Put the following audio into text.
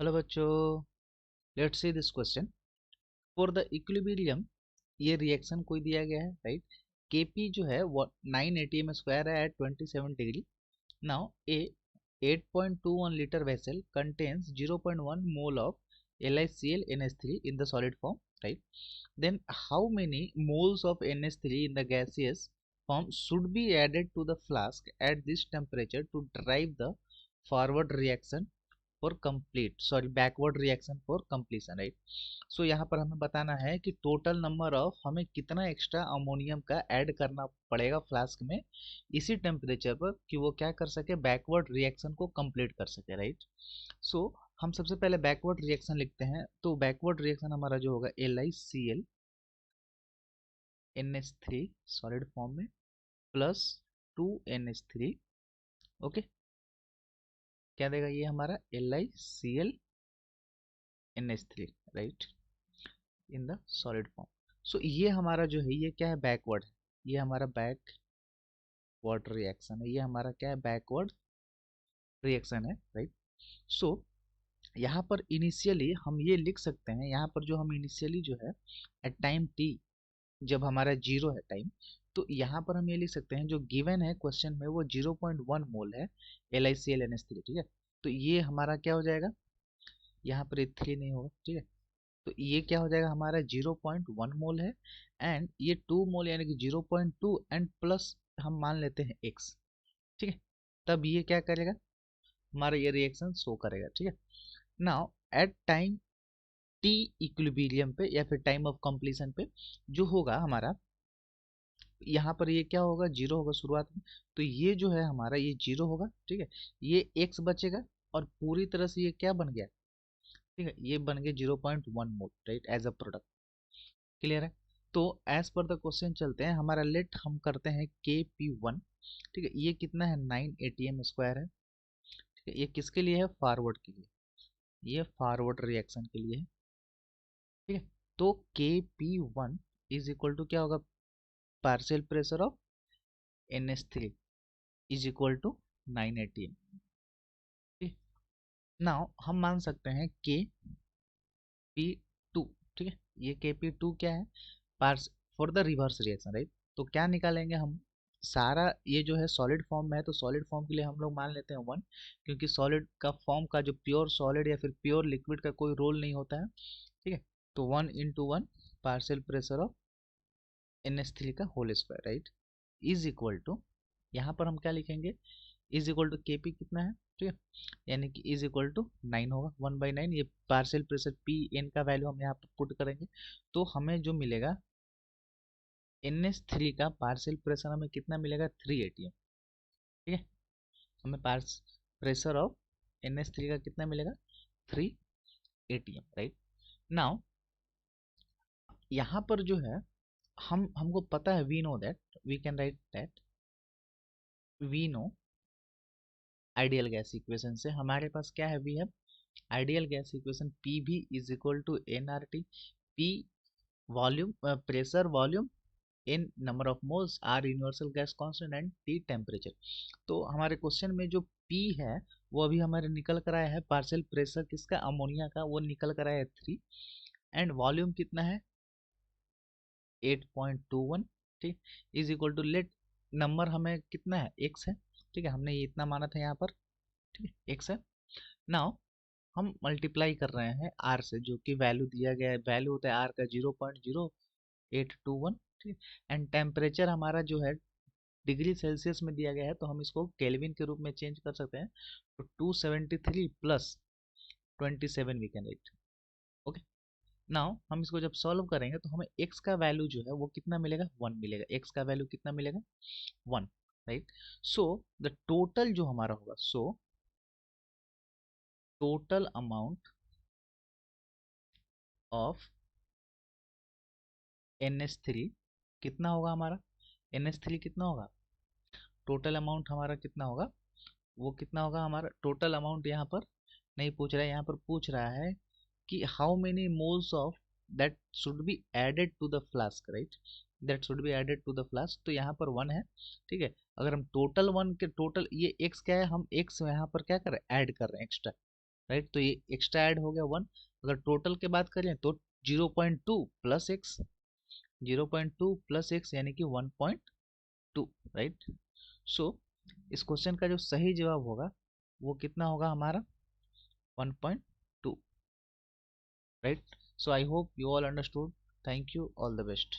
Hello बच्चों, let's see this question for the equilibrium. ये reaction कोई दिया गया है, राइट। केपी जो है वो 9 एटीएम स्क्वायर है at 27 degree. Now a 8.21 litre vessel contains 0.1 mole of LiCl NH3 in the solid form, right? Then how many moles of NH3 in the gaseous form should be added to the flask at this temperature to drive the forward reaction for complete sorry backward reaction for completion, right. So यहाँ पर हमें बताना है कि total number of हमें कितना extra ammonium का add करना पड़ेगा फ्लास्क में इसी टेम्परेचर पर कि वो क्या कर सके, बैकवर्ड रिएक्शन को कंप्लीट कर सके, राइट। सो हम सबसे पहले बैकवर्ड रिएक्शन लिखते हैं। तो बैकवर्ड रिएक्शन हमारा जो होगा LiCl NH3 सॉलिड फॉर्म में प्लस 2NH3, ओके। क्या देगा ये हमारा LiCl NH3, right, in the solid form. So ये हमारा जो है ये क्या है, बैकवर्ड है। ये हमारा बैकवर्ड रिएक्शन है। ये हमारा क्या है, बैकवर्ड रिएक्शन है, राइट। सो यहाँ पर इनिशियली हम ये लिख सकते हैं, यहाँ पर जो हम इनिशियली जो है एट टाइम टी, जब हमारा जीरो है टाइम, तो यहाँ पर हम ये लिख सकते हैं जो गिवन है क्वेश्चन में वो 0.1 मोल है LiCl NH3, ठीक है। तो ये हमारा क्या हो जाएगा, यहाँ पर ये 3 नहीं होगा, ठीक है। तो ये क्या हो जाएगा हमारा 0.1 मोल है एंड ये 2 मोल यानी कि 0.2 एंड प्लस हम मान लेते हैं x, ठीक है। तब ये क्या करेगा, हमारा ये रिएक्शन शो करेगा, ठीक है। Now at time t equilibrium पे या फिर टाइम ऑफ कंप्लीशन पे जो होगा हमारा, यहाँ पर ये क्या होगा, जीरो होगा शुरुआत में। तो ये जो है हमारा ये जीरो होगा, ठीक है। ये x बचेगा और पूरी तरह से ये क्या बन गया, ठीक है, ये बन गया 0.1 mole, right, as a product. Clear है। तो एज पर द क्वेश्चन चलते हैं। हमारा लेट हम करते हैं KP1, ठीक है। ये कितना है, 9 ATM स्क्वायर है, ठीक है। ये किसके लिए है, फॉरवर्ड के लिए, ये फॉरवर्ड रिएक्शन के लिए है, ठीक है। तो KP1 इज इक्वल टू क्या होगा, partial pressure of NH3 is equal to 9 ATM, ठीक। नाउ हम मान सकते हैं KP2, ठीक है। ये KP2 क्या है, parse for the reverse reaction, right. तो क्या निकालेंगे हम, सारा ये जो है सॉलिड फॉर्म में है तो सॉलिड फॉर्म के लिए हम लोग मान लेते हैं 1, क्योंकि सॉलिड का फॉर्म का जो प्योर सॉलिड या फिर प्योर लिक्विड का कोई रोल नहीं होता है, ठीक है। तो 1 × 1 पार्शियल प्रेशर ऑफ NH3 का whole square, right, is equal to, यहाँ पर हम क्या लिखेंगे, इज इक्वल टू KP कितना है, ठीक है, यानी कि इज इक्वल टू 9 होगा, 1/9। ये पार्शियल प्रेशर PN का वैल्यू हम यहाँ पर पुट करेंगे तो हमें जो मिलेगा NH3 का पार्शियल प्रेशर हमें कितना मिलेगा, 3 ATM, ठीक है। हमें पार्स प्रेशर ऑफ NH3 का कितना मिलेगा, 3 ATM, राइट। नाउ यहाँ पर जो है हमको पता है, we know that, we can write that, we know ideal gas equation से हमारे पास क्या है, we have ideal gas equation PV is equal to nRT। P volume, pressure volume, n number of moles, R universal gas constant and T temperature. तो हमारे question में जो P है वो अभी हमारे निकल कर आया है, पार्शियल प्रेशर किसका, अमोनिया का, वो निकल कर आया है 3 एंड वॉल्यूम कितना है 8.21, ठीक, is equal to, let number हमें कितना है, x है, ठीक है। हमने ये इतना माना था यहाँ पर, ठीक है, x है। नाउ हम मल्टीप्लाई कर रहे हैं r से, जो कि वैल्यू दिया गया है, वैल्यू होता है r का 0.0821, ठीक है। एंड टेम्परेचर हमारा जो है डिग्री सेल्सियस में दिया गया है, तो हम इसको केल्विन के रूप में चेंज कर सकते हैं। तो 273 plus 27 we can write, okay. Now हम इसको जब सॉल्व करेंगे तो हमें x का वैल्यू जो है वो कितना मिलेगा, 1 मिलेगा। x का वैल्यू कितना मिलेगा, 1, राइट। सो द टोटल जो हमारा होगा, so total amount of NH3 कितना होगा हमारा, NH3 कितना होगा, टोटल अमाउंट हमारा कितना होगा, वो कितना होगा हमारा टोटल अमाउंट, यहाँ पर नहीं पूछ रहा है, यहाँ पर पूछ रहा है कि how many moles of that should be added to the flask, right, that should be added to the flask. तो यहाँ पर 1 है, ठीक है। अगर हम टोटल 1 के टोटल, ये x क्या है, हम x यहाँ पर क्या कर रहे हैं, ऐड कर रहे हैं एक्स्ट्रा, राइट। तो ये एक्स्ट्रा ऐड हो गया 1। अगर टोटल के बात करें तो 0.2 प्लस एक्स, 0.2 प्लस एक्स यानी कि 1.2, राइट। सो इस क्वेश्चन का जो सही जवाब होगा वो कितना होगा हमारा 1.2, right. So I hope you all understood. Thank you, all the best.